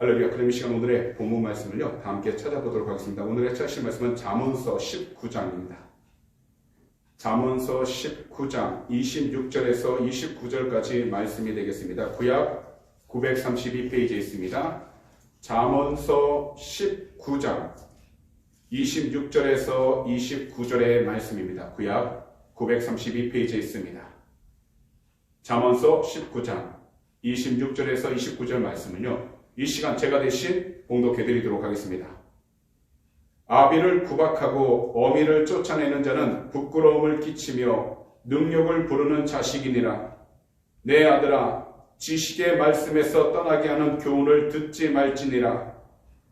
할렐루야. 그럼 이 시간 오늘의 본문 말씀을요, 다 함께 찾아보도록 하겠습니다. 오늘의 찾으실 말씀은 잠언서 19장입니다. 잠언서 19장 26절에서 29절까지 말씀이 되겠습니다. 구약 932페이지에 있습니다. 잠언서 19장 26절에서 29절의 말씀입니다. 구약 932페이지에 있습니다. 잠언서 19장 26절에서 29절 말씀은요, 이 시간 제가 대신 봉독해 드리도록 하겠습니다. 아비를 구박하고 어미를 쫓아내는 자는 부끄러움을 끼치며 능욕을 부르는 자식이니라. 내 아들아, 지식의 말씀에서 떠나게 하는 교훈을 듣지 말지니라.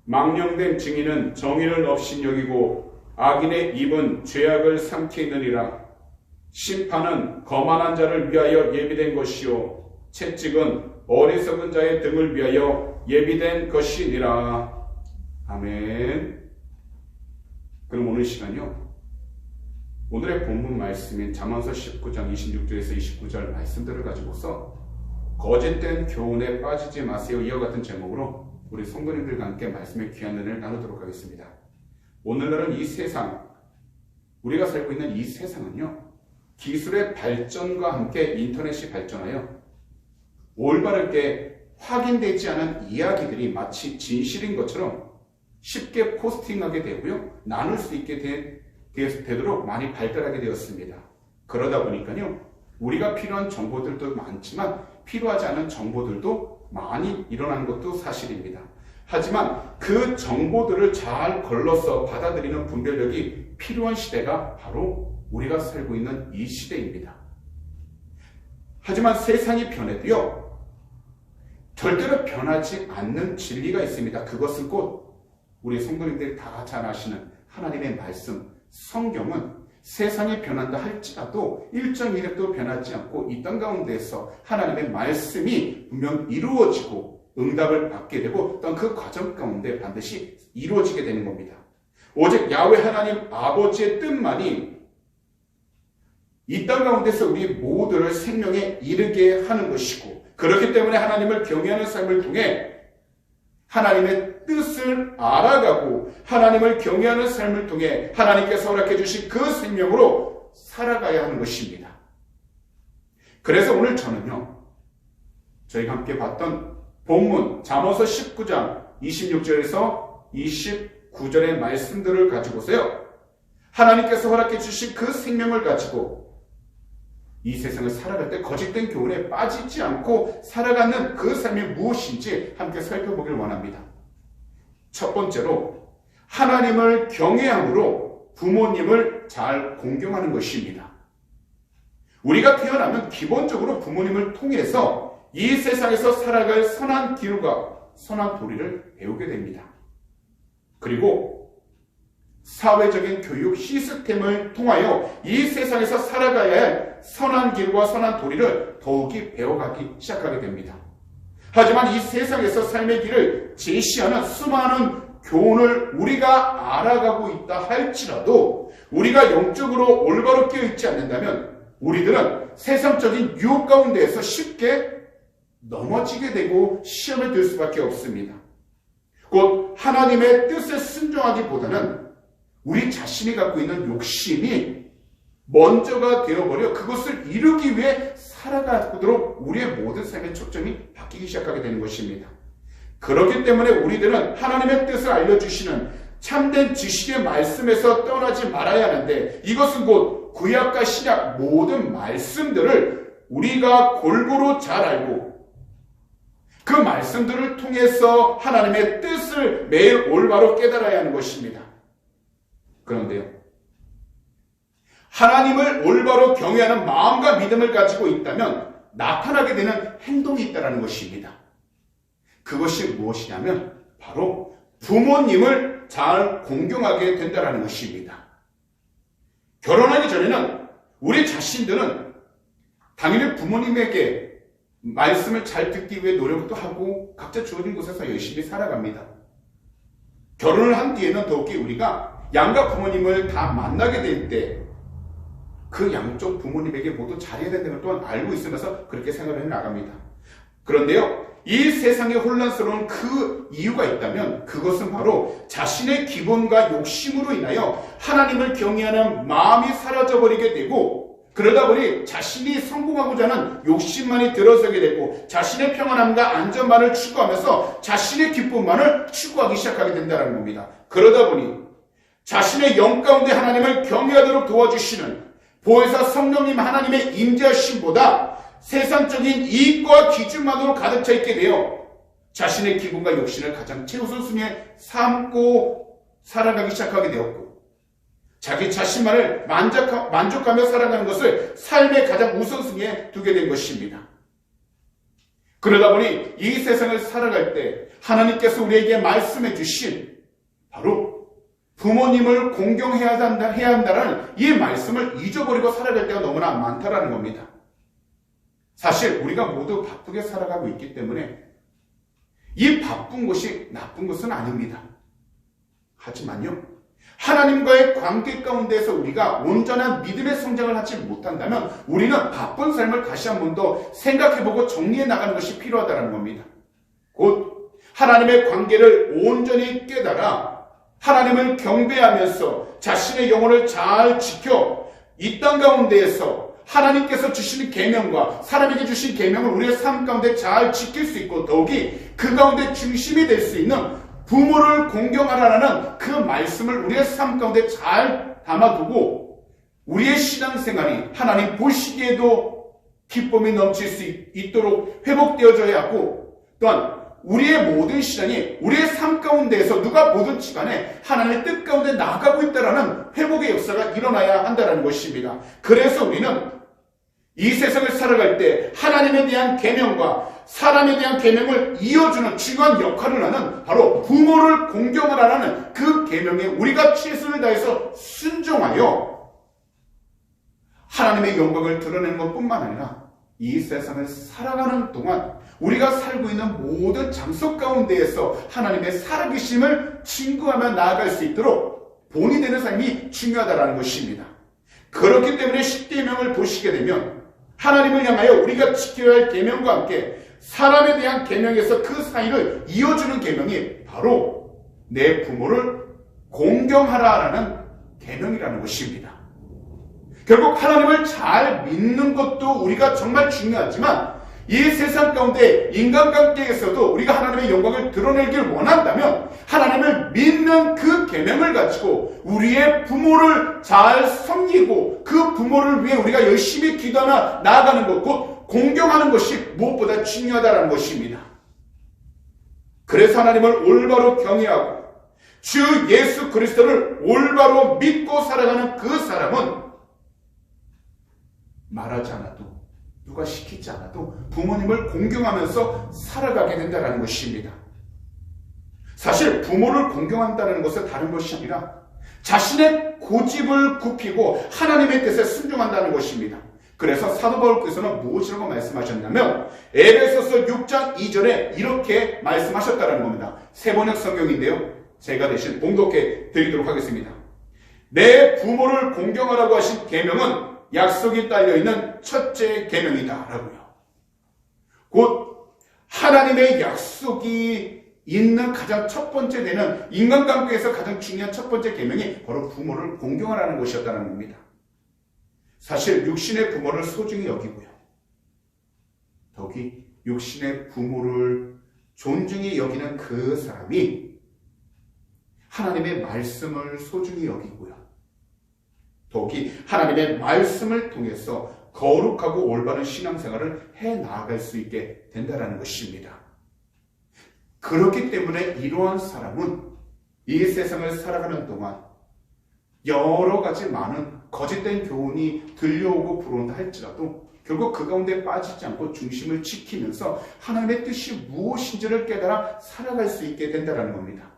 망령된 증인은 정의를 업신여기고 악인의 입은 죄악을 삼키느니라. 심판은 거만한 자를 위하여 예비된 것이요 채찍은 어리석은 자의 등을 위하여 예비된 것이니라. 아멘. 그럼 오늘 시간요, 오늘의 본문 말씀인 잠언서 19장 26절에서 29절 말씀들을 가지고서 거짓된 교훈에 빠지지 마세요, 이와 같은 제목으로 우리 성도님들과 함께 말씀의 귀한 은혜를 나누도록 하겠습니다. 오늘날은 이 세상, 우리가 살고 있는 이 세상은요, 기술의 발전과 함께 인터넷이 발전하여 올바르게 확인되지 않은 이야기들이 마치 진실인 것처럼 쉽게 포스팅하게 되고요, 나눌 수 있게 되도록 많이 발달하게 되었습니다. 그러다 보니까요, 우리가 필요한 정보들도 많지만 필요하지 않은 정보들도 많이 일어나는 것도 사실입니다. 하지만 그 정보들을 잘 걸러서 받아들이는 분별력이 필요한 시대가 바로 우리가 살고 있는 이 시대입니다. 하지만 세상이 변해도요, 절대로 변하지 않는 진리가 있습니다. 그것은 곧 우리 성도님들이 다 잘 아시는 하나님의 말씀, 성경은 세상이 변한다 할지라도 일정이래도 변하지 않고 이 땅 가운데에서 하나님의 말씀이 분명 이루어지고 응답을 받게 되고 어떤 그 과정 가운데 반드시 이루어지게 되는 겁니다. 오직 야훼 하나님 아버지의 뜻만이 이 땅 가운데서 우리 모두를 생명에 이르게 하는 것이고, 그렇기 때문에 하나님을 경외하는 삶을 통해 하나님의 뜻을 알아가고 하나님을 경외하는 삶을 통해 하나님께서 허락해 주신 그 생명으로 살아가야 하는 것입니다. 그래서 오늘 저는요, 저희가 함께 봤던 본문 잠언서 19장 26절에서 29절의 말씀들을 가지고서요, 하나님께서 허락해 주신 그 생명을 가지고 이 세상을 살아갈 때 거짓된 교훈에 빠지지 않고 살아가는 그 삶이 무엇인지 함께 살펴보길 원합니다. 첫 번째로, 하나님을 경외함으로 부모님을 잘 공경하는 것입니다. 우리가 태어나면 기본적으로 부모님을 통해서 이 세상에서 살아갈 선한 길과 선한 도리를 배우게 됩니다. 그리고 사회적인 교육 시스템을 통하여 이 세상에서 살아가야 할 선한 길과 선한 도리를 더욱이 배워가기 시작하게 됩니다. 하지만 이 세상에서 삶의 길을 제시하는 수많은 교훈을 우리가 알아가고 있다 할지라도 우리가 영적으로 올바로 깨어있지 않는다면 우리들은 세상적인 유혹 가운데에서 쉽게 넘어지게 되고 시험에 들 수밖에 없습니다. 곧 하나님의 뜻에 순종하기보다는 우리 자신이 갖고 있는 욕심이 먼저가 되어버려 그것을 이루기 위해 살아가도록 우리의 모든 삶의 초점이 바뀌기 시작하게 되는 것입니다. 그렇기 때문에 우리들은 하나님의 뜻을 알려주시는 참된 지식의 말씀에서 떠나지 말아야 하는데, 이것은 곧 구약과 신약 모든 말씀들을 우리가 골고루 잘 알고 그 말씀들을 통해서 하나님의 뜻을 매일 올바로 깨달아야 하는 것입니다. 그런데요, 하나님을 올바로 경외하는 마음과 믿음을 가지고 있다면 나타나게 되는 행동이 있다는 것입니다. 그것이 무엇이냐면 바로 부모님을 잘 공경하게 된다는 것입니다. 결혼하기 전에는 우리 자신들은 당연히 부모님에게 말씀을 잘 듣기 위해 노력도 하고 각자 주어진 곳에서 열심히 살아갑니다. 결혼을 한 뒤에는 더욱이 우리가 양가 부모님을 다 만나게 될 때 그 양쪽 부모님에게 모두 잘해야 된다는 걸 또한 알고 있으면서 그렇게 생활을 해나갑니다. 그런데요, 이 세상에 혼란스러운 그 이유가 있다면 그것은 바로 자신의 기본과 욕심으로 인하여 하나님을 경외하는 마음이 사라져버리게 되고, 그러다 보니 자신이 성공하고자 하는 욕심만이 들어서게 되고 자신의 평안함과 안전만을 추구하면서 자신의 기쁨만을 추구하기 시작하게 된다는 겁니다. 그러다 보니 자신의 영 가운데 하나님을 경외하도록 도와주시는 보혜사 성령님 하나님의 임재하심보다 세상적인 이익과 기준만으로 가득 차 있게 되어 자신의 기분과 욕심을 가장 최우선순위에 삼고 살아가기 시작하게 되었고, 자기 자신만을 만족하며 살아가는 것을 삶의 가장 우선순위에 두게 된 것입니다. 그러다 보니 이 세상을 살아갈 때 하나님께서 우리에게 말씀해 주신 바로 부모님을 공경해야 한다는 이 말씀을 잊어버리고 살아갈 때가 너무나 많다라는 겁니다. 사실 우리가 모두 바쁘게 살아가고 있기 때문에 이 바쁜 것이 나쁜 것은 아닙니다. 하지만요, 하나님과의 관계 가운데서 우리가 온전한 믿음의 성장을 하지 못한다면 우리는 바쁜 삶을 다시 한 번 더 생각해보고 정리해 나가는 것이 필요하다는 겁니다. 곧 하나님의 관계를 온전히 깨달아 하나님을 경배하면서 자신의 영혼을 잘 지켜 이 땅 가운데에서 하나님께서 주시는 계명과 사람에게 주신 계명을 우리의 삶 가운데 잘 지킬 수 있고, 더욱이 그 가운데 중심이 될 수 있는 부모를 공경하라는 그 말씀을 우리의 삶 가운데 잘 담아두고 우리의 신앙생활이 하나님 보시기에도 기쁨이 넘칠 수 있도록 회복되어져야 하고, 또한 우리의 모든 신앙이 우리의 삶 가운데에서 누가 보든지 간에 하나님의 뜻 가운데 나아가고 있다는 회복의 역사가 일어나야 한다는 것입니다. 그래서 우리는 이 세상을 살아갈 때 하나님에 대한 계명과 사람에 대한 계명을 이어주는 중요한 역할을 하는 바로 부모를 공경하라는 그 계명에 우리가 최선을 다해서 순종하여 하나님의 영광을 드러내는 것뿐만 아니라 이 세상을 살아가는 동안 우리가 살고 있는 모든 장소 가운데에서 하나님의 살아계심을 증거하며 나아갈 수 있도록 본이 되는 삶이 중요하다는 것입니다. 그렇기 때문에 10계명을 보시게 되면 하나님을 향하여 우리가 지켜야 할 계명과 함께 사람에 대한 계명에서 그 사이를 이어주는 계명이 바로 내 부모를 공경하라라는 계명이라는 것입니다. 결국 하나님을 잘 믿는 것도 우리가 정말 중요하지만 이 세상 가운데 인간관계에서도 우리가 하나님의 영광을 드러내길 원한다면 하나님을 믿는 그 계명을 가지고 우리의 부모를 잘 섬기고 그 부모를 위해 우리가 열심히 기도하며 나아가는 것, 곧 공경하는 것이 무엇보다 중요하다는 것입니다. 그래서 하나님을 올바로 경외하고 주 예수 그리스도를 올바로 믿고 살아가는 그 사람은 말하지 않아도 누가 시키지 않아도 부모님을 공경하면서 살아가게 된다는 것입니다. 사실 부모를 공경한다는 것은 다른 것이 아니라 자신의 고집을 굽히고 하나님의 뜻에 순종한다는 것입니다. 그래서 사도 바울께서는 무엇이라고 말씀하셨냐면 에베소서 6장 2절에 이렇게 말씀하셨다는 겁니다. 세번역 성경인데요, 제가 대신 봉독해 드리도록 하겠습니다. 내 부모를 공경하라고 하신 계명은 약속이 딸려있는 첫째 계명이다 라고요. 곧 하나님의 약속이 있는 가장 첫 번째 되는 인간관계에서 가장 중요한 첫 번째 계명이 바로 부모를 공경하라는 것이었다는 겁니다. 사실 육신의 부모를 소중히 여기고요, 더욱이 육신의 부모를 존중히 여기는 그 사람이 하나님의 말씀을 소중히 여기고요, 더욱이 하나님의 말씀을 통해서 거룩하고 올바른 신앙생활을 해나갈 수 있게 된다는 것입니다. 그렇기 때문에 이러한 사람은 이 세상을 살아가는 동안 여러 가지 많은 거짓된 교훈이 들려오고 불어온다 할지라도 결국 그 가운데 빠지지 않고 중심을 지키면서 하나님의 뜻이 무엇인지를 깨달아 살아갈 수 있게 된다는 겁니다.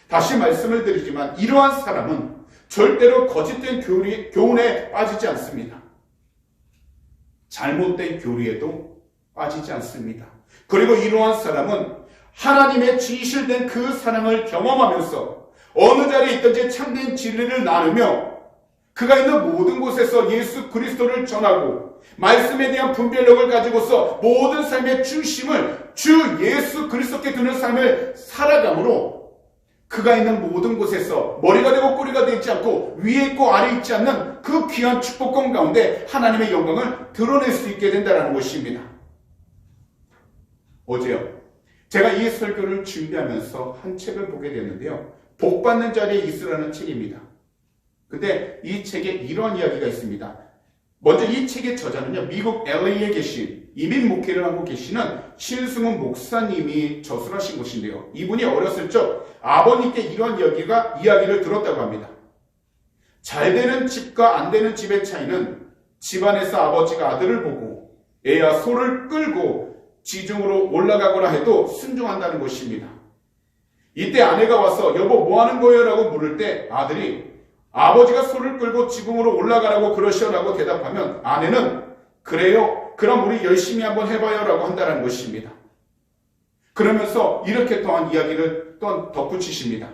다시 말씀을 드리지만 이러한 사람은 절대로 거짓된 교훈에 빠지지 않습니다. 잘못된 교리에도 빠지지 않습니다. 그리고 이러한 사람은 하나님의 진실된 그 사랑을 경험하면서 어느 자리에 있든지 참된 진리를 나누며 그가 있는 모든 곳에서 예수 그리스도를 전하고 말씀에 대한 분별력을 가지고서 모든 삶의 중심을 주 예수 그리스도께 두는 삶을 살아감으로 그가 있는 모든 곳에서 머리가 되고 꼬리가 되지 않고 위에 있고 아래에 있지 않는 그 귀한 축복권 가운데 하나님의 영광을 드러낼 수 있게 된다는 것입니다. 어제요, 제가 이 설교를 준비하면서 한 책을 보게 됐는데요. 복받는 자리에 있으라는 책입니다. 근데 이 책에 이런 이야기가 있습니다. 먼저 이 책의 저자는요, 미국 LA에 계신 이민 목회를 하고 계시는 신승훈 목사님이 저술하신 것인데요. 이분이 어렸을 적 아버님께 이런 이야기를 들었다고 합니다. 잘 되는 집과 안 되는 집의 차이는 집안에서 아버지가 아들을 보고 애야 소를 끌고 지중으로 올라가거나 해도 순종한다는 것입니다. 이때 아내가 와서 여보 뭐 하는 거예요? 라고 물을 때 아들이 아버지가 소를 끌고 지붕으로 올라가라고 그러시오라고 대답하면 아내는 그래요? 그럼 우리 열심히 한번 해봐요 라고 한다는 것입니다. 그러면서 이렇게 또한 이야기를 또 덧붙이십니다.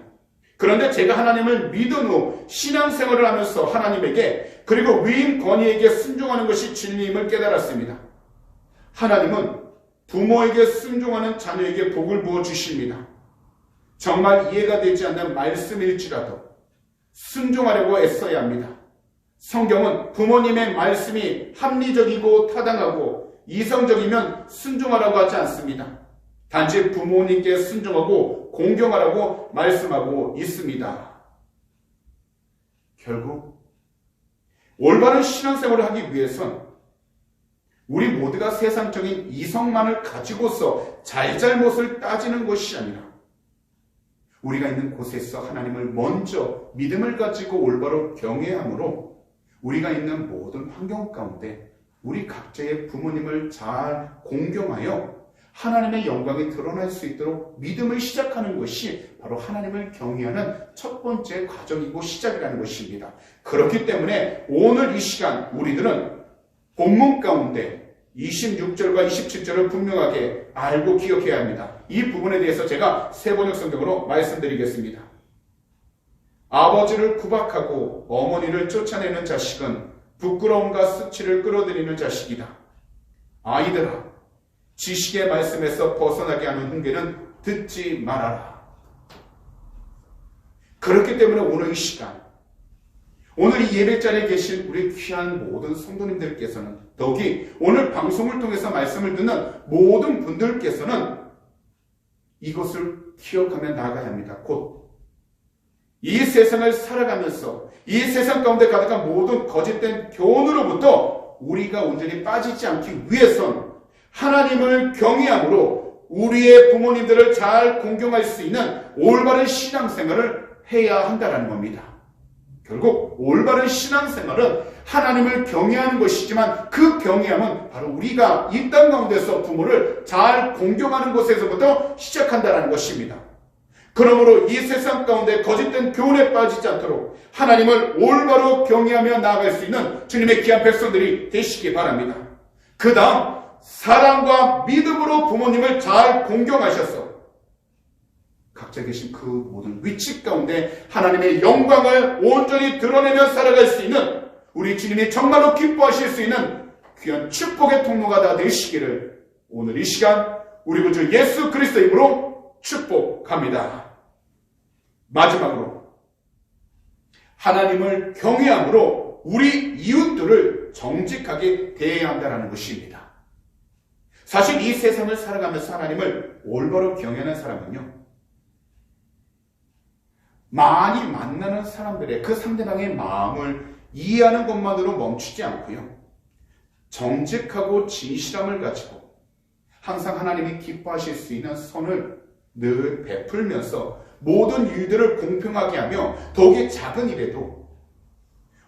그런데 제가 하나님을 믿은 후 신앙생활을 하면서 하나님에게 그리고 위임 권위에게 순종하는 것이 진리임을 깨달았습니다. 하나님은 부모에게 순종하는 자녀에게 복을 부어주십니다. 정말 이해가 되지 않는 말씀일지라도 순종하려고 애써야 합니다. 성경은 부모님의 말씀이 합리적이고 타당하고 이성적이면 순종하라고 하지 않습니다. 단지 부모님께 순종하고 공경하라고 말씀하고 있습니다. 결국 올바른 신앙생활을 하기 위해선 우리 모두가 세상적인 이성만을 가지고서 잘잘못을 따지는 것이 아니라 우리가 있는 곳에서 하나님을 먼저 믿음을 가지고 올바로 경외함으로 우리가 있는 모든 환경 가운데 우리 각자의 부모님을 잘 공경하여 하나님의 영광이 드러날 수 있도록 믿음을 시작하는 것이 바로 하나님을 경외하는 첫 번째 과정이고 시작이라는 것입니다. 그렇기 때문에 오늘 이 시간 우리들은 본문 가운데 26절과 27절을 분명하게 알고 기억해야 합니다. 이 부분에 대해서 제가 세번역 성경으로 말씀드리겠습니다. 아버지를 구박하고 어머니를 쫓아내는 자식은 부끄러움과 수치를 끌어들이는 자식이다. 아이들아, 지식의 말씀에서 벗어나게 하는 훈계는 듣지 말아라. 그렇기 때문에 오늘 이 시간, 오늘 이 예배자리에 계신 우리 귀한 모든 성도님들께서는 더욱이 오늘 방송을 통해서 말씀을 듣는 모든 분들께서는 이것을 기억하며 나아가야 합니다. 곧 이 세상을 살아가면서 이 세상 가운데 가득한 모든 거짓된 교훈으로부터 우리가 온전히 빠지지 않기 위해선 하나님을 경외함으로 우리의 부모님들을 잘 공경할 수 있는 올바른 신앙생활을 해야 한다는 겁니다. 결국 올바른 신앙생활은 하나님을 경외하는 것이지만 그 경외함은 바로 우리가 이 땅 가운데서 부모를 잘 공경하는 것에서부터 시작한다는 것입니다. 그러므로 이 세상 가운데 거짓된 교훈에 빠지지 않도록 하나님을 올바로 경외하며 나아갈 수 있는 주님의 귀한 백성들이 되시기 바랍니다. 그 다음 사랑과 믿음으로 부모님을 잘 공경하셔서 각자 계신 그 모든 위치 가운데 하나님의 영광을 온전히 드러내며 살아갈 수 있는 우리 주님이 정말로 기뻐하실 수 있는 귀한 축복의 통로가 다 되시기를 오늘 이 시간 우리 구주 예수 그리스도 이름으로 축복합니다. 마지막으로 하나님을 경외함으로 우리 이웃들을 정직하게 대해야 한다는 것입니다. 사실 이 세상을 살아가면서 하나님을 올바로 경외하는 사람은요, 많이 만나는 사람들의 그 상대방의 마음을 이해하는 것만으로 멈추지 않고요, 정직하고 진실함을 가지고 항상 하나님이 기뻐하실 수 있는 선을 늘 베풀면서 모든 일들을 공평하게 하며 더욱이 작은 일에도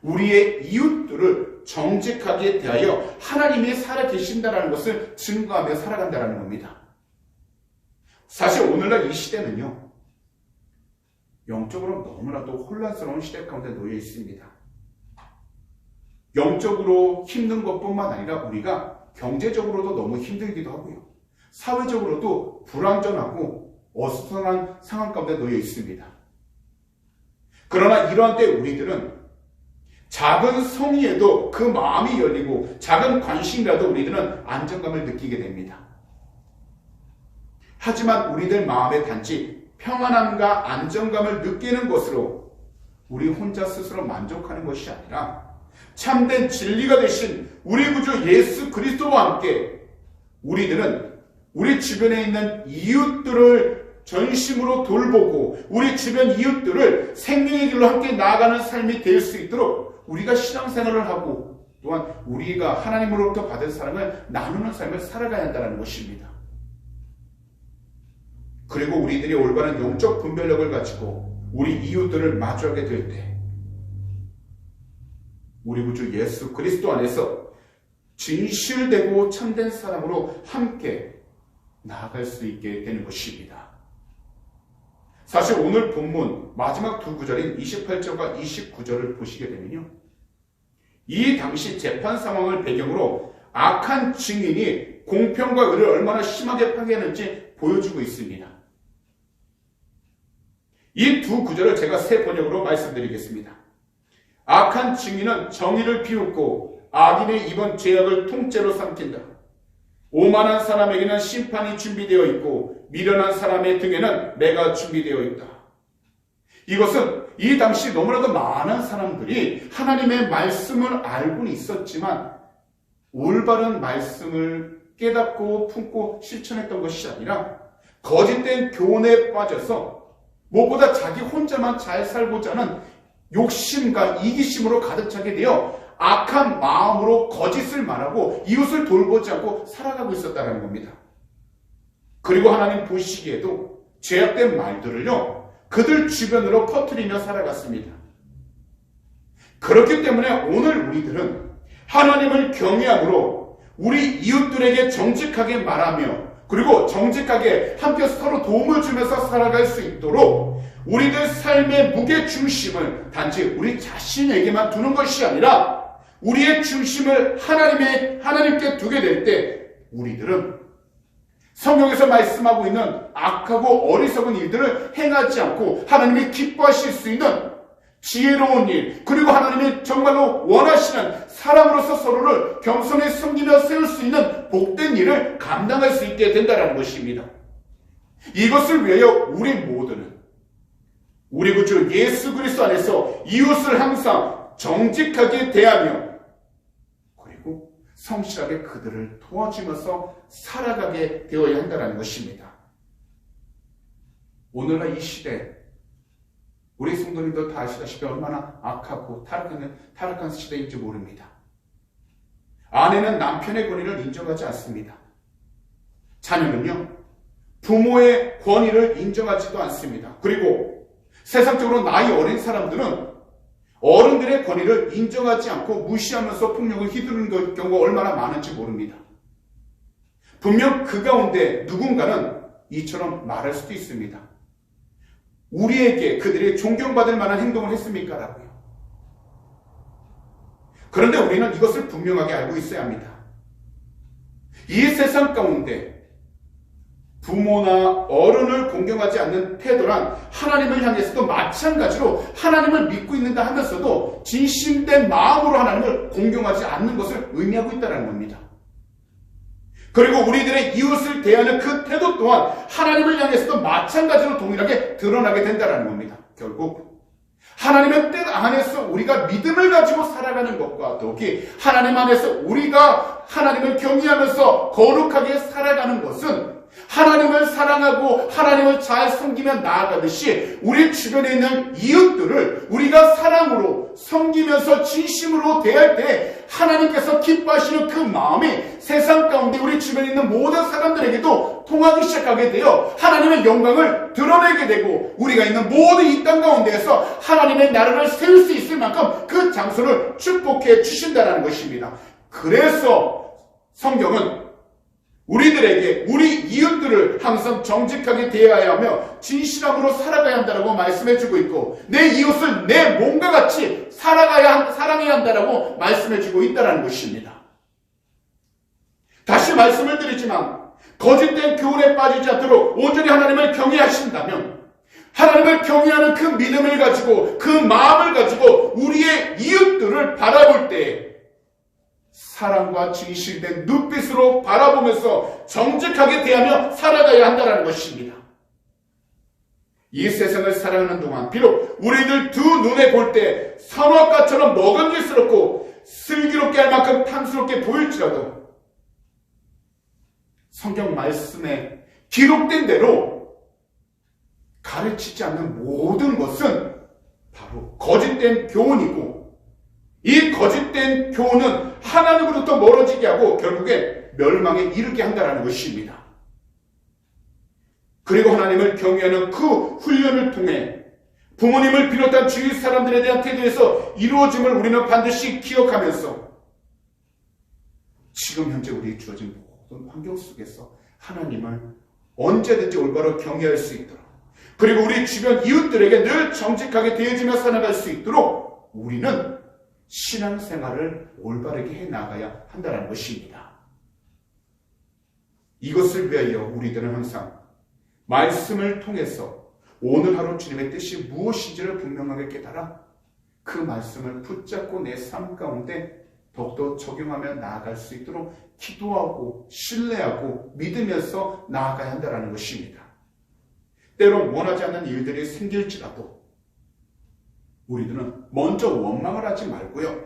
우리의 이웃들을 정직하게 대하여 하나님이 살아계신다는 것을 증거하며 살아간다는 겁니다. 사실 오늘날 이 시대는요, 영적으로 너무나도 혼란스러운 시대 가운데 놓여 있습니다. 영적으로 힘든 것뿐만 아니라 우리가 경제적으로도 너무 힘들기도 하고요, 사회적으로도 불안전하고 어수선한 상황 가운데 놓여 있습니다. 그러나 이러한 때 우리들은 작은 성의에도 그 마음이 열리고 작은 관심이라도 우리들은 안정감을 느끼게 됩니다. 하지만 우리들 마음에 단지 평안함과 안정감을 느끼는 것으로 우리 혼자 스스로 만족하는 것이 아니라 참된 진리가 되신 우리 구주 예수 그리스도와 함께 우리들은 우리 주변에 있는 이웃들을 전심으로 돌보고 우리 주변 이웃들을 생명의 길로 함께 나아가는 삶이 될 수 있도록 우리가 신앙생활을 하고 또한 우리가 하나님으로부터 받은 사랑을 나누는 삶을 살아가야 한다는 것입니다. 그리고 우리들이 올바른 영적 분별력을 가지고 우리 이웃들을 마주하게 될 때 우리 구주 예수 그리스도 안에서 진실되고 참된 사람으로 함께 나아갈 수 있게 되는 것입니다. 사실 오늘 본문 마지막 두 구절인 28절과 29절을 보시게 되면요, 이 당시 재판 상황을 배경으로 악한 증인이 공평과 의를 얼마나 심하게 파괴했는지 보여주고 있습니다. 이 두 구절을 제가 새 번역으로 말씀드리겠습니다. 악한 증인은 정의를 비웃고 악인의 입은 죄악을 통째로 삼킨다. 오만한 사람에게는 심판이 준비되어 있고 미련한 사람의 등에는 매가 준비되어 있다. 이것은 이 당시 너무나도 많은 사람들이 하나님의 말씀을 알고는 있었지만 올바른 말씀을 깨닫고 품고 실천했던 것이 아니라 거짓된 교훈에 빠져서 무엇보다 자기 혼자만 잘 살고자 하는 욕심과 이기심으로 가득 차게 되어 악한 마음으로 거짓을 말하고 이웃을 돌보지 않고 살아가고 있었다는 겁니다. 그리고 하나님 보시기에도 죄악된 말들을요, 그들 주변으로 퍼뜨리며 살아갔습니다. 그렇기 때문에 오늘 우리들은 하나님을 경외함으로 우리 이웃들에게 정직하게 말하며 그리고 정직하게 함께 서로 도움을 주면서 살아갈 수 있도록 우리들 삶의 무게 중심을 단지 우리 자신에게만 두는 것이 아니라 우리의 중심을 하나님께 두게 될 때 우리들은 성경에서 말씀하고 있는 악하고 어리석은 일들을 행하지 않고 하나님이 기뻐하실 수 있는 지혜로운 일, 그리고 하나님이 정말로 원하시는 사람으로서 서로를 겸손히 섬기며 세울 수 있는 복된 일을 감당할 수 있게 된다는 것입니다. 이것을 위하여 우리 모두는 우리 구주 예수 그리스도 안에서 이웃을 항상 정직하게 대하며 그리고 성실하게 그들을 도와주면서 살아가게 되어야 한다는 것입니다. 오늘날 이 시대 우리 성도님도 다 아시다시피 얼마나 악하고 타락한 시대인지 모릅니다. 아내는 남편의 권위를 인정하지 않습니다. 자녀는요, 부모의 권위를 인정하지도 않습니다. 그리고 세상적으로 나이 어린 사람들은 어른들의 권위를 인정하지 않고 무시하면서 폭력을 휘두르는 경우가 얼마나 많은지 모릅니다. 분명 그 가운데 누군가는 이처럼 말할 수도 있습니다. 우리에게 그들이 존경받을 만한 행동을 했습니까? 라고요. 그런데 우리는 이것을 분명하게 알고 있어야 합니다. 이 세상 가운데 부모나 어른을 공경하지 않는 태도란 하나님을 향해서도 마찬가지로 하나님을 믿고 있는가 하면서도 진심된 마음으로 하나님을 공경하지 않는 것을 의미하고 있다는 겁니다. 그리고 우리들의 이웃을 대하는 그 태도 또한 하나님을 향해서도 마찬가지로 동일하게 드러나게 된다는 겁니다. 결국 하나님의 뜻 안에서 우리가 믿음을 가지고 살아가는 것과 더욱이 하나님 안에서 우리가 하나님을 경외하면서 거룩하게 살아가는 것은 하나님을 사랑하고 하나님을 잘 섬기며 나아가듯이 우리 주변에 있는 이웃들을 우리가 사랑으로 섬기면서 진심으로 대할 때 하나님께서 기뻐하시는 그 마음이 세상 가운데 우리 주변에 있는 모든 사람들에게도 통하기 시작하게 되어 하나님의 영광을 드러내게 되고 우리가 있는 모든 이 땅 가운데에서 하나님의 나라를 세울 수 있을 만큼 그 장소를 축복해 주신다는 것입니다. 그래서 성경은 우리들에게 우리 이웃들을 항상 정직하게 대해야 하며 진실함으로 살아가야 한다고 말씀해주고 있고 내 이웃을 내 몸과 같이 사랑해야 한다고 말씀해주고 있다는 것입니다. 다시 말씀을 드리지만 거짓된 교훈에 빠지지 않도록 온전히 하나님을 경외하신다면 하나님을 경외하는 그 믿음을 가지고, 그 마음을 가지고 우리의 이웃들을 바라볼 때 사랑과 진실된 눈빛으로 바라보면서 정직하게 대하며 살아가야 한다는 것입니다. 이 세상을 살아가는 동안 비록 우리들 두 눈에 볼 때 선악과처럼 먹음직스럽고 슬기롭게 할 만큼 탐스럽게 보일지라도 성경 말씀에 기록된 대로 가르치지 않는 모든 것은 바로 거짓된 교훈이고, 이 거짓된 교훈은 하나님으로부터 멀어지게 하고 결국에 멸망에 이르게 한다는 것입니다. 그리고 하나님을 경외하는 그 훈련을 통해 부모님을 비롯한 주위 사람들에 대한 태도에서 이루어짐을 우리는 반드시 기억하면서 지금 현재 우리에 주어진 모든 환경 속에서 하나님을 언제든지 올바로 경외할 수 있도록, 그리고 우리 주변 이웃들에게 늘 정직하게 대해지며 살아갈 수 있도록 우리는 신앙생활을 올바르게 해나가야 한다는 것입니다. 이것을 위하여 우리들은 항상 말씀을 통해서 오늘 하루 주님의 뜻이 무엇인지를 분명하게 깨달아 그 말씀을 붙잡고 내 삶 가운데 더욱더 적용하며 나아갈 수 있도록 기도하고 신뢰하고 믿으면서 나아가야 한다는 것입니다. 때론 원하지 않는 일들이 생길지라도 우리들은 먼저 원망을 하지 말고요,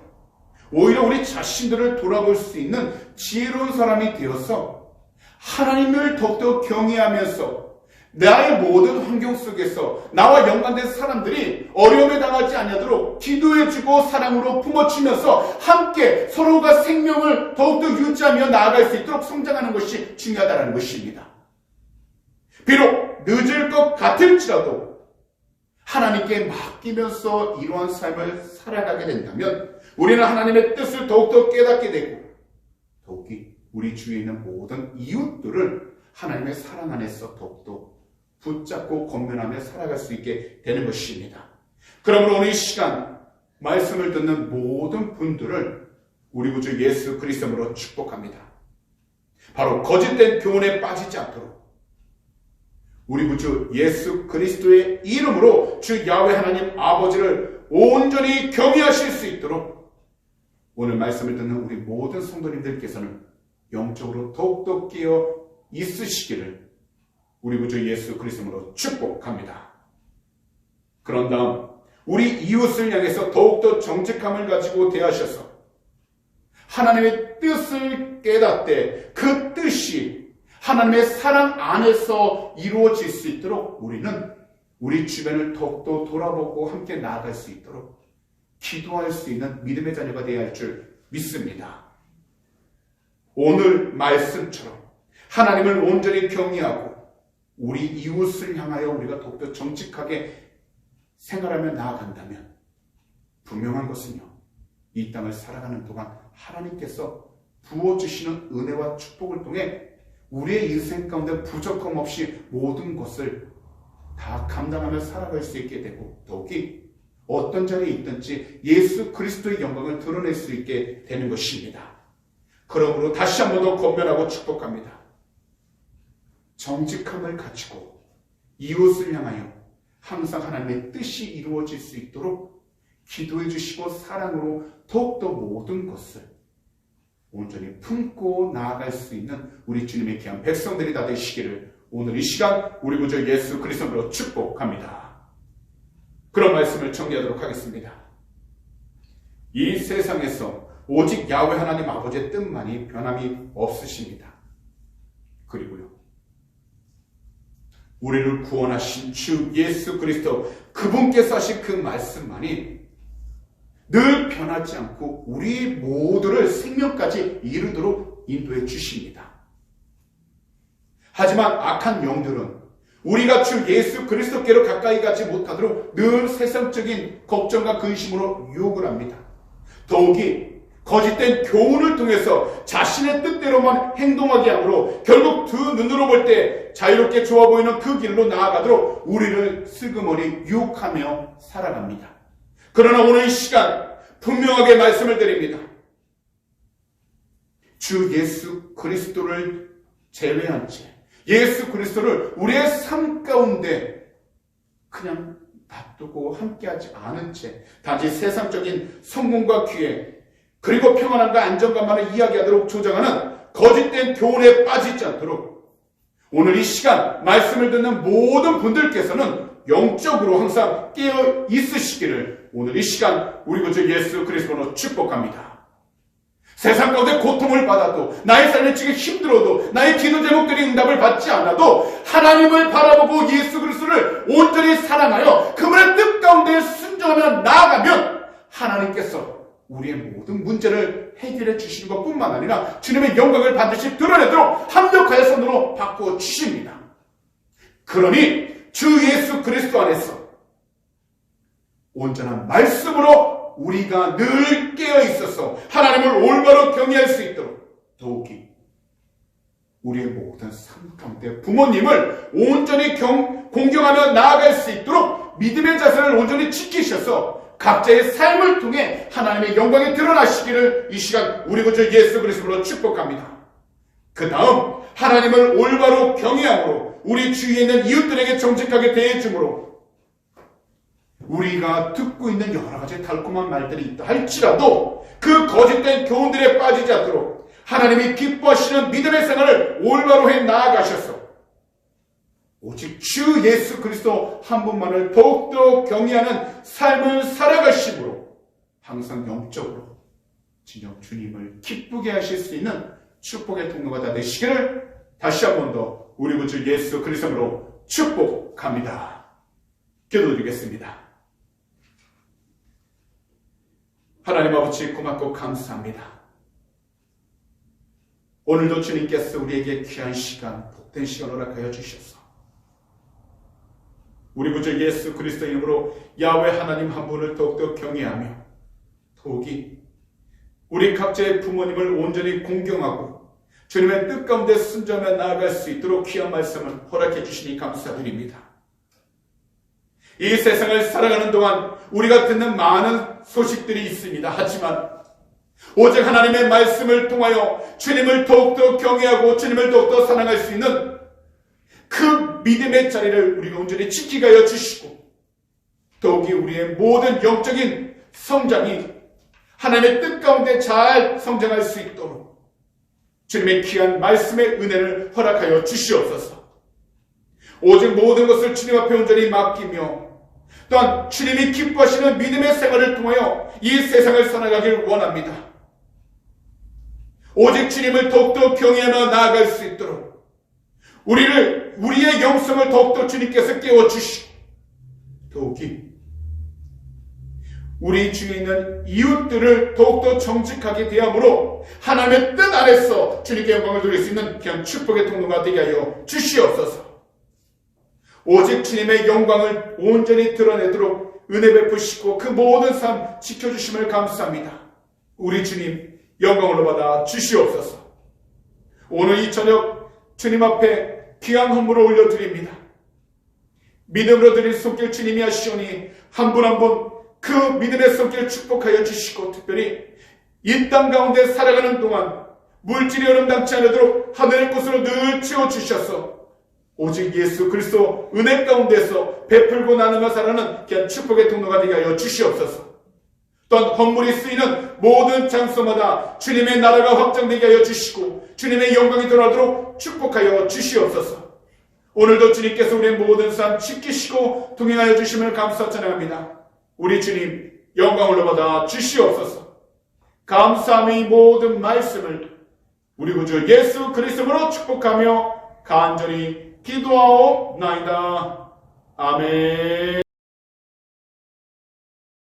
오히려 우리 자신들을 돌아볼 수 있는 지혜로운 사람이 되어서 하나님을 더욱더 경외하면서 나의 모든 환경 속에서 나와 연관된 사람들이 어려움에 당하지 않도록 기도해주고 사랑으로 품어주면서 함께 서로가 생명을 더욱더 유지하며 나아갈 수 있도록 성장하는 것이 중요하다는 것입니다. 비록 늦을 것 같을지라도 하나님께 맡기면서 이러한 삶을 살아가게 된다면 우리는 하나님의 뜻을 더욱더 깨닫게 되고, 더욱이 우리 주위에 있는 모든 이웃들을 하나님의 사랑 안에서 더욱더 붙잡고 건면하며 살아갈 수 있게 되는 것입니다. 그러므로 오늘 이 시간 말씀을 듣는 모든 분들을 우리 구주 예수 그리스도로 축복합니다. 바로 거짓된 교훈에 빠지지 않도록 우리 구주 예수 그리스도의 이름으로 주 야훼 하나님 아버지를 온전히 경외하실 수 있도록 오늘 말씀을 듣는 우리 모든 성도님들께서는 영적으로 더욱더 깨어 있으시기를 우리 구주 예수 그리스도로 축복합니다. 그런 다음 우리 이웃을 향해서 더욱더 정직함을 가지고 대하셔서 하나님의 뜻을 깨닫되 그 뜻이 하나님의 사랑 안에서 이루어질 수 있도록 우리는 우리 주변을 더욱더 돌아보고 함께 나아갈 수 있도록 기도할 수 있는 믿음의 자녀가 되어야 할 줄 믿습니다. 오늘 말씀처럼 하나님을 온전히 경외하고 우리 이웃을 향하여 우리가 더욱더 정직하게 생활하며 나아간다면 분명한 것은요, 이 땅을 살아가는 동안 하나님께서 부어주시는 은혜와 축복을 통해 우리의 인생 가운데 부족함 없이 모든 것을 다 감당하며 살아갈 수 있게 되고, 더욱이 어떤 자리에 있든지 예수 그리스도의 영광을 드러낼 수 있게 되는 것입니다. 그러므로 다시 한 번 더 권면하고 축복합니다. 정직함을 가지고 이웃을 향하여 항상 하나님의 뜻이 이루어질 수 있도록 기도해 주시고 사랑으로 더욱더 모든 것을 온전히 품고 나아갈 수 있는 우리 주님의 귀한 백성들이 다 되시기를 오늘 이 시간 우리 구주 예수 그리스도로 축복합니다. 그런 말씀을 정리하도록 하겠습니다. 이 세상에서 오직 야훼 하나님 아버지의 뜻만이 변함이 없으십니다. 그리고요, 우리를 구원하신 주 예수 그리스도 그분께서 하신 그 말씀만이 늘 변하지 않고 우리 모두를 생명까지 이루도록 인도해 주십니다. 하지만 악한 영들은 우리가 주 예수 그리스도께로 가까이 가지 못하도록 늘 세상적인 걱정과 근심으로 유혹을 합니다. 더욱이 거짓된 교훈을 통해서 자신의 뜻대로만 행동하게 하므로 결국 두 눈으로 볼 때 자유롭게 좋아 보이는 그 길로 나아가도록 우리를 슬그머니 유혹하며 살아갑니다. 그러나 오늘 이 시간 분명하게 말씀을 드립니다. 주 예수 그리스도를 제외한 채 예수 그리스도를 우리의 삶 가운데 그냥 놔두고 함께하지 않은 채 단지 세상적인 성공과 기회 그리고 평안함과 안정감만을 이야기하도록 조장하는 거짓된 교훈에 빠지지 않도록 오늘 이 시간 말씀을 듣는 모든 분들께서는 영적으로 항상 깨어 있으시기를 오늘 이 시간 우리 구주 예수 그리스도로 축복합니다. 세상 가운데 고통을 받아도 나의 삶이 지금 힘들어도 나의 기도 제목들이 응답을 받지 않아도 하나님을 바라보고 예수 그리스도를 온전히 사랑하여 그분의 뜻 가운데 순종하며 나아가면 하나님께서 우리의 모든 문제를 해결해 주시는 것뿐만 아니라 주님의 영광을 반드시 드러내도록 합력하여 손으로 바꾸어 주십니다. 그러니 주 예수 그리스도 안에서 온전한 말씀으로 우리가 늘 깨어 있어서 하나님을 올바로 경외할 수 있도록 더욱이 우리의 모든 삶 가운데 부모님을 온전히 공경하며 나아갈 수 있도록 믿음의 자세를 온전히 지키셔서 각자의 삶을 통해 하나님의 영광이 드러나시기를 이 시간 우리 구주 예수 그리스도로 축복합니다. 그 다음 하나님을 올바로 경외함으로 우리 주위에 있는 이웃들에게 정직하게 대해줌으로 우리가 듣고 있는 여러 가지 달콤한 말들이 있다 할지라도 그 거짓된 교훈들에 빠지지 않도록 하나님이 기뻐하시는 믿음의 생활을 올바로 해 나아가셔서 오직 주 예수 그리스도 한 분만을 더욱더 경외하는 삶을 살아가심으로 항상 영적으로 진정 주님을 기쁘게 하실 수 있는 축복의 통로가 다 되시기를 다시 한 번 더 우리 구주 예수 그리스도로 축복합니다. 기도드리겠습니다. 하나님 아버지 고맙고 감사합니다. 오늘도 주님께서 우리에게 귀한 시간, 복된 시간 허락하여 주셔서 우리 구주 예수 그리스도 이름으로 야훼 하나님 한 분을 더욱더 경외하며 더욱이 우리 각자의 부모님을 온전히 공경하고 주님의 뜻 가운데 순종하며 나아갈 수 있도록 귀한 말씀을 허락해 주시니 감사드립니다. 이 세상을 살아가는 동안 우리가 듣는 많은 소식들이 있습니다. 하지만 오직 하나님의 말씀을 통하여 주님을 더욱더 경외하고 주님을 더욱더 사랑할 수 있는 그 믿음의 자리를 우리가 온전히 지키게 하여 주시고 더욱이 우리의 모든 영적인 성장이 하나님의 뜻 가운데 잘 성장할 수 있도록 주님의 귀한 말씀의 은혜를 허락하여 주시옵소서. 오직 모든 것을 주님 앞에 온전히 맡기며 또한 주님이 기뻐하시는 믿음의 생활을 통하여 이 세상을 살아가길 원합니다. 오직 주님을 더욱더 경외하며 나아갈 수 있도록 우리의 영성을 더욱더 주님께서 깨워주시고 더욱이 우리 주위에 있는 이웃들을 더욱더 정직하게 대함으로 하나님의 뜻 안에서 주님께 영광을 돌릴 수 있는 귀한 축복의 통로가 되게 하여 주시옵소서. 오직 주님의 영광을 온전히 드러내도록 은혜 베푸시고 그 모든 삶 지켜주심을 감사합니다. 우리 주님 영광을 받아 주시옵소서. 오늘 이 저녁 주님 앞에 귀한 헌물을 올려드립니다. 믿음으로 드릴 손길 주님이 하시오니 한 분 한 분 그 믿음의 손길 축복하여 주시고 특별히 이 땅 가운데 살아가는 동안 물질이 어름담지 않도록 하늘의 곳으로 늘 채워주셔서 오직 예수 그리스도 은혜 가운데서 베풀고 나누며 살아가는 귀한 축복의 통로가 되게 하여 주시옵소서. 또한 헌물이 쓰이는 모든 장소마다 주님의 나라가 확장되게 하여 주시고 주님의 영광이 드러나도록 축복하여 주시옵소서. 오늘도 주님께서 우리의 모든 삶 지키시고 동행하여 주심을 감사 찬양합니다. 우리 주님 영광을 받아 주시옵소서. 감사하며 이 모든 말씀을 우리 구주 예수 그리스도로 축복하며 간절히 기도하옵나이다. 아멘.